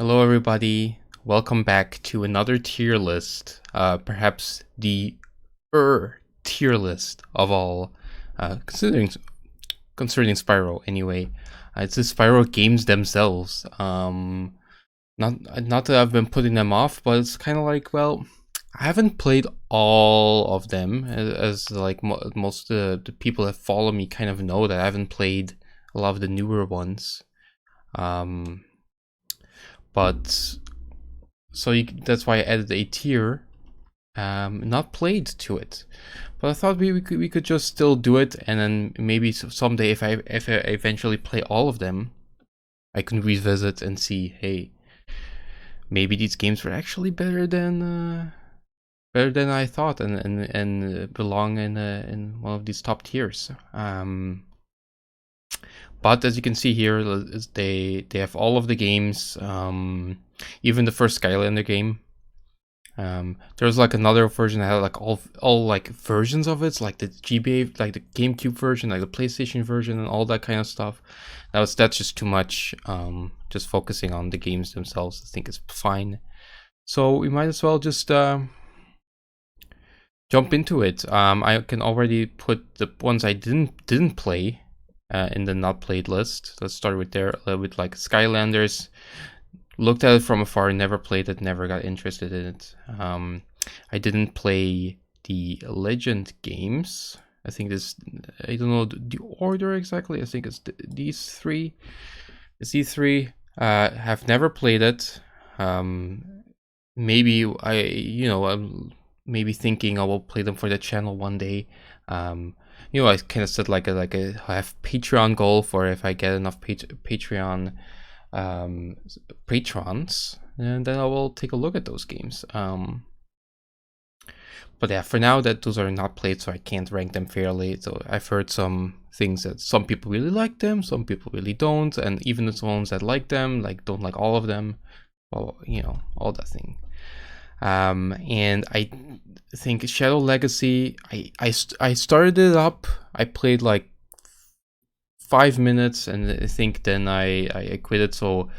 Hello, everybody. Welcome back to another tier list. Perhaps the tier list of all, concerning Spyro. Anyway, it's the Spyro games themselves. Not that I've been putting them off, but it's kind of like, well, I haven't played all of them, as like most of the people that follow me kind of know that I haven't played a lot of the newer ones. But that's why I added a tier, not played to it. But I thought we could just still do it, and then maybe someday if I eventually play all of them, I can revisit and see, hey, maybe these games were actually better than I thought, and belong in one of these top tiers. But as you can see here, they have all of the games, even the first Skylander game. There's like another version that had like all like versions of it, like the GBA, like the GameCube version, like the PlayStation version, and all that kind of stuff. That's just too much. Just focusing on the games themselves, I think is fine. So we might as well just jump into it. I can already put the ones I didn't play in the not played list. Let's start with there with like Skylanders. Looked at it from afar, never played it, never got interested in it. I didn't play the Legend games. I think I don't know the order exactly. I think it's these three. It's these three. Have never played it. Maybe I'm maybe thinking I will play them for the channel one day. I kind of set like a I have Patreon goal for if I get enough Patreon patrons, and then I will take a look at those games. But yeah, for now that those are not played, so I can't rank them fairly. So I've heard some things that some people really like them, some people really don't, and even the ones that like them don't like all of them. Well, all that thing. And I think Shadow Legacy, I started it up. I played like 5 minutes, and I think then I quit it. So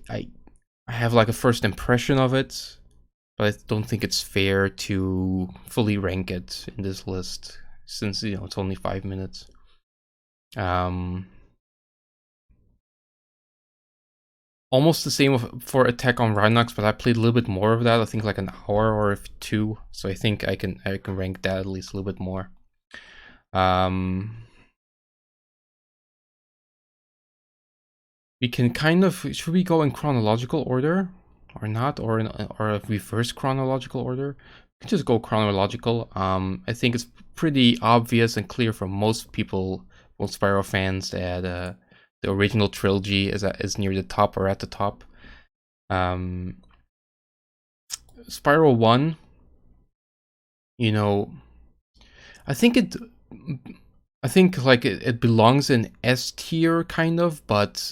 I have like a first impression of it, but I don't think it's fair to fully rank it in this list since it's only 5 minutes. Almost the same for Attack on Rhinox, but I played a little bit more of that. I think like an hour or two. So I think I can rank that at least a little bit more. We can should we go in chronological order or not, or a reverse chronological order? We can just go chronological. I think it's pretty obvious and clear for most people, most Spyro fans, that the original trilogy is near the top or at the top. Spyro 1, I think like it belongs in S tier kind of, but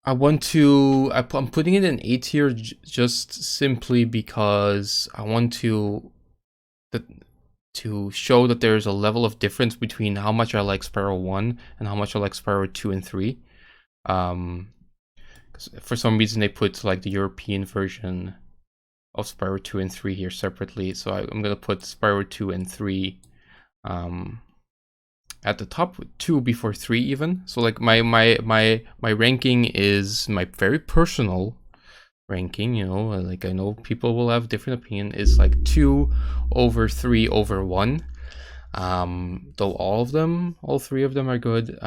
I'm putting it in A tier just simply because I want to show that there's a level of difference between how much I like Spyro 1 and how much I like Spyro 2 and 3. For some reason they put like the European version of Spyro 2 and 3 here separately, so I'm gonna put Spyro 2 and 3 at the top, 2 before 3 even. So like my ranking is my very personal ranking, like I know people will have different opinion, is like 2 over 3 over 1. Though all 3 of them are good.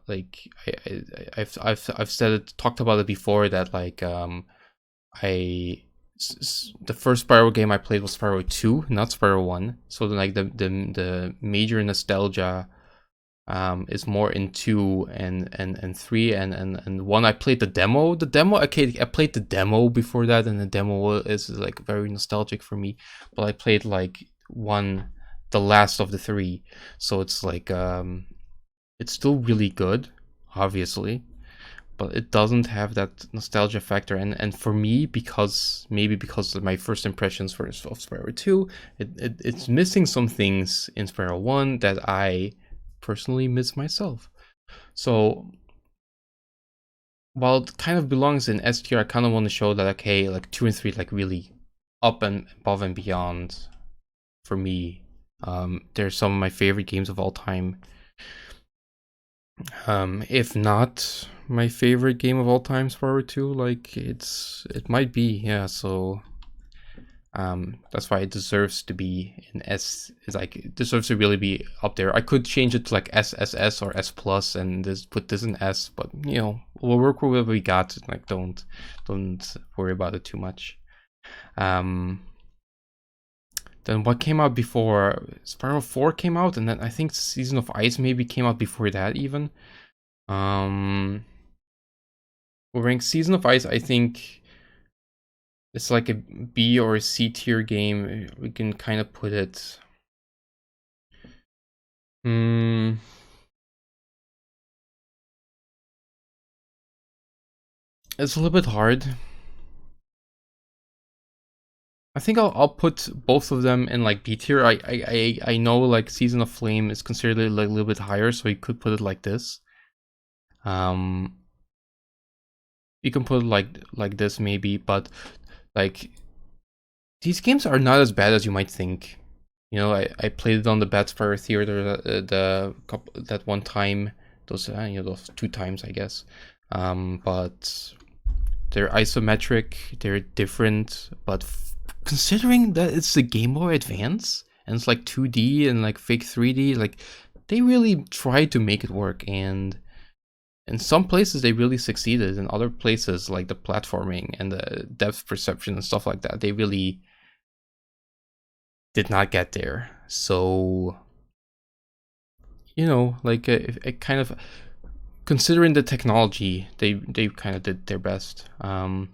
Like I've said it, talked about it before, that like the first Spyro game I played was Spyro 2, not Spyro 1. So then, like the major nostalgia is more in 2 and 3 and 1. I played the demo. Okay, I played the demo before that, and the demo is like very nostalgic for me. But I played like 1, the last of the 3. So it's like it's still really good, obviously, but it doesn't have that nostalgia factor. And for me, because of my first impressions of Spyro 2, it's missing some things in Spyro 1 that I personally miss myself. So while it kind of belongs in S tier, I kind of want to show that, okay, like 2 and 3 like really up and above and beyond for me. They're some of my favorite games of all time. If not my favorite game of all time, Spyro 2, like it might be, yeah, so that's why it deserves to be in S. It's like it deserves to really be up there. I could change it to like SSS or S plus and just put this in S, but you know, we'll work with what we got. Like don't worry about it too much. Um, then what came out before? Spyro 4 came out, and then I think Season of Ice maybe came out before that even. We'll rank Season of Ice, I think it's like a B or a C tier game. We can kind of put it. It's a little bit hard. I think I'll put both of them in like B tier. I know like Season of Flame is considered like a little bit higher, so you could put it like this. Um, you can put it like this maybe, but like these games are not as bad as you might think. You know, I played it on the Bad Spyro Theater that one time, those you know, those 2 times I guess. But they're isometric, they're different, but considering that it's the Game Boy Advance and it's like 2D and like fake 3D, like they really tried to make it work, and in some places they really succeeded. In other places, like the platforming and the depth perception and stuff like that, they really did not get there. So, you know, like it kind of considering the technology, they kind of did their best. Then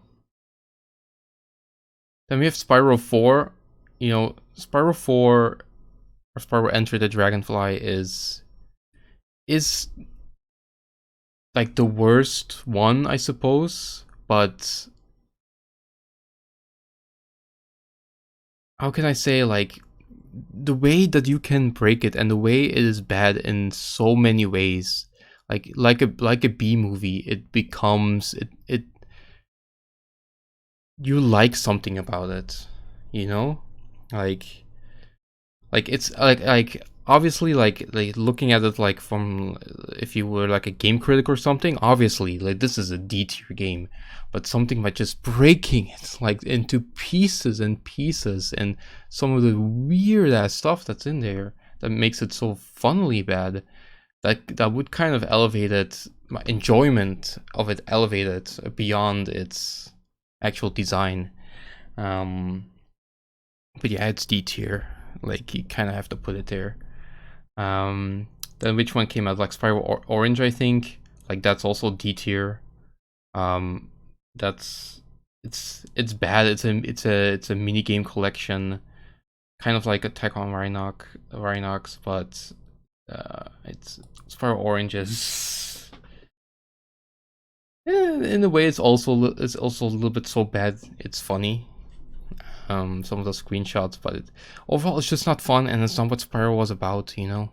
we have Spyro 4. You know, Spyro 4 or Spyro Enter the Dragonfly is like the worst one, I suppose. But how can I say, like the way that you can break it and the way it is bad in so many ways, like a B movie, it becomes it you like something about it, you know, like it's like obviously like looking at it like from if you were like a game critic or something, obviously like this is a D tier game, but something by just breaking it like into pieces and pieces and some of the weird ass stuff that's in there that makes it so funnily bad, that would kind of elevate it, my enjoyment of it elevated beyond its actual design. um but yeah, it's D tier. Like you kind of have to put it there. Um, then which one came out? Like Spyro Orange, I think. Like that's also D tier. Um, that's it's bad. It's a mini game collection, kind of like Attack on Rhinox, but it's Spyro Orange is. In a way, it's also a little bit so bad. It's funny. Some of the screenshots, but overall it's just not fun, and it's not what Spyro was about, you know.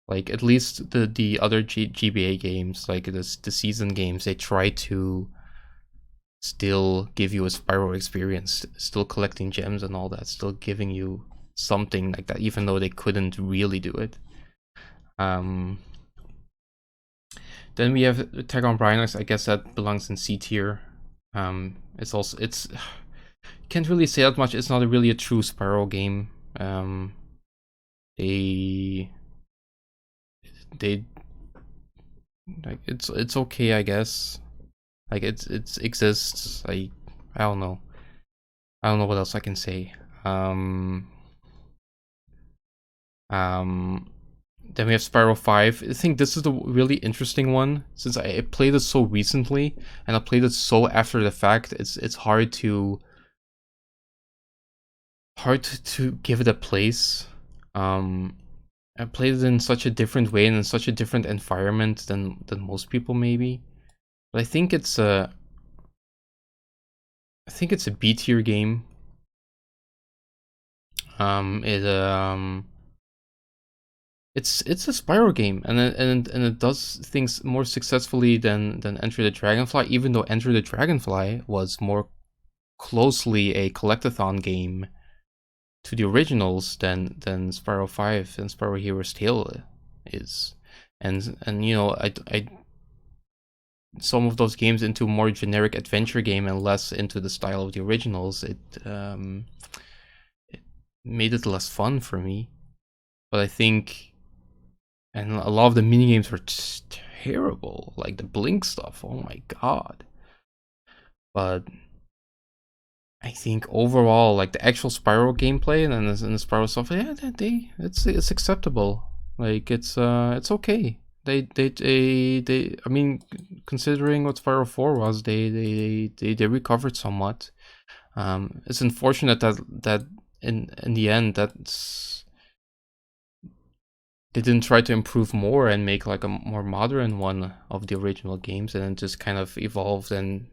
Like at least the other GBA games, like the season games, they try to still give you a Spyro experience, still collecting gems and all that, still giving you something like that, even though they couldn't really do it. Um, then we have Attack on Rhinox. I guess that belongs in C tier. It's also it's can't really say that much. It's not really a true Spyro game. They they like it's okay, I guess. Like it exists. I don't know. I don't know what else I can say. Um, um, then we have Spyro 5. I think this is the really interesting one since I played it so recently and I played it so after the fact. It's hard to give it a place. Um, I played it in such a different way and in such a different environment than most people maybe. But I think it's a B tier game. It it's a Spyro game, and it does things more successfully than Enter the Dragonfly, even though Enter the Dragonfly was more closely a collectathon game to the originals than Spyro 5 and Spyro Hero's Tale is. And you know, I some of those games into a more generic adventure game and less into the style of the originals, it made it less fun for me. But I think, and a lot of the minigames were just terrible, like the Blink stuff, oh my god. But I think overall, like the actual Spyro gameplay and the Spyro stuff, yeah, it's acceptable. Like it's okay. I mean, considering what Spyro 4 was, they recovered somewhat. It's unfortunate that in the end that's they didn't try to improve more and make like a more modern one of the original games, and then just kind of evolved and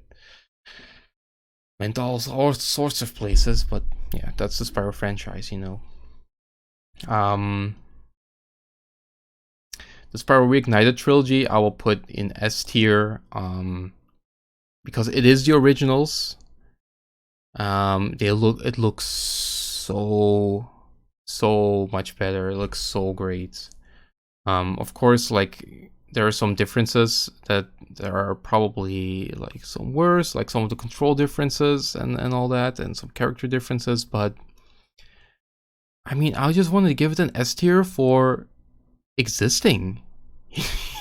went all sorts of places. But yeah, that's the Spyro franchise, you know. The Spyro Reignited trilogy I will put in S tier, because it is the originals. It looks so much better. It looks so great. Of course, like there are some differences that there are probably like some worse, like some of the control differences and all that, and some character differences. But I mean, I just wanted to give it an S tier for existing,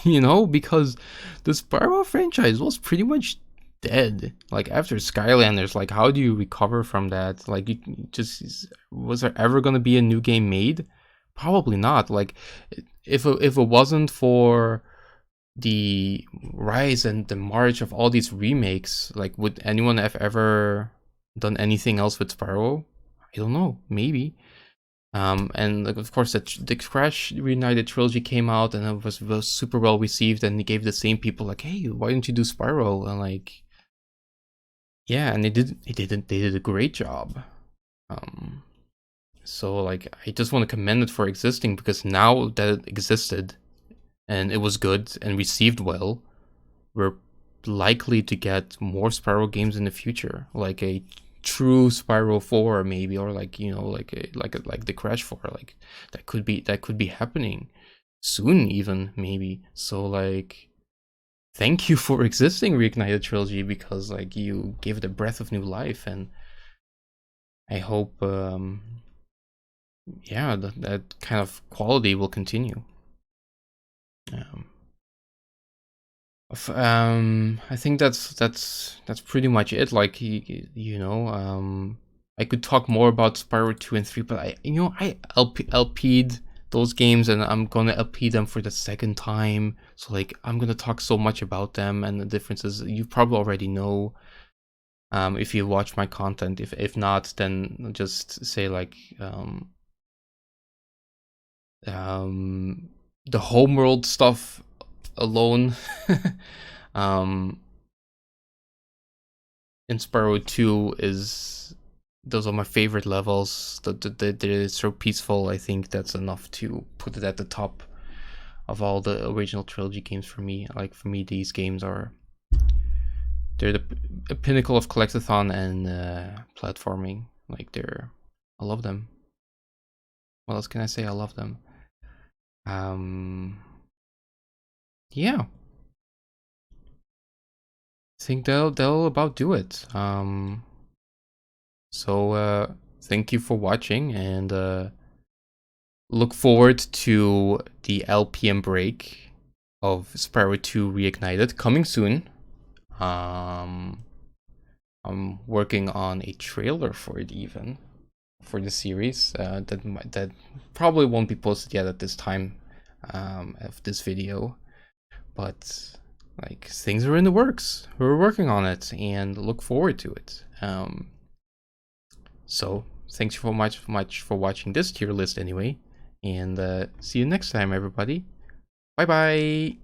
you know, because the Spyro franchise was pretty much dead. Like after Skylanders, like how do you recover from that? Like you just, was there ever gonna be a new game made? Probably not. Like if it wasn't for the rise and the march of all these remakes, like would anyone have ever done anything else with Spyro? I don't know, maybe. And like, of course, the Crash Reunited trilogy came out and it was super well received, and they gave the same people like, hey, why don't you do Spyro? And like, yeah, and they did a great job. So like, I just want to commend it for existing, because now that it existed and it was good and received well, we're likely to get more Spyro games in the future, like a true Spyro 4 maybe, or like, you know, like the Crash 4, like that could be happening soon even, maybe. So like, thank you for existing, Reignited trilogy, because like you gave it a breath of new life, and I hope yeah, that kind of quality will continue. I think that's pretty much it. Like you know, I could talk more about Spyro 2 and 3, but I LP'd those games, and I'm gonna LP them for the second time. So like, I'm gonna talk so much about them and the differences you probably already know. If you watch my content, if not, then just say like the homeworld stuff alone. um in Spyro 2 is, those are my favorite levels. They're so peaceful. I think that's enough to put it at the top of all the original trilogy games for me. Like for me, these games they're the pinnacle of collectathon and platforming. Like I love them. What else can I say? I love them. Yeah, I think they'll about do it. So thank you for watching, and look forward to the LPM break of Spyro 2 Reignited coming soon. I'm working on a trailer for it, even for the series. That probably won't be posted yet at this time of this video, but like, things are in the works. We're working on it and look forward to it. So thanks so much for watching this tier list anyway, and see you next time, everybody. Bye bye.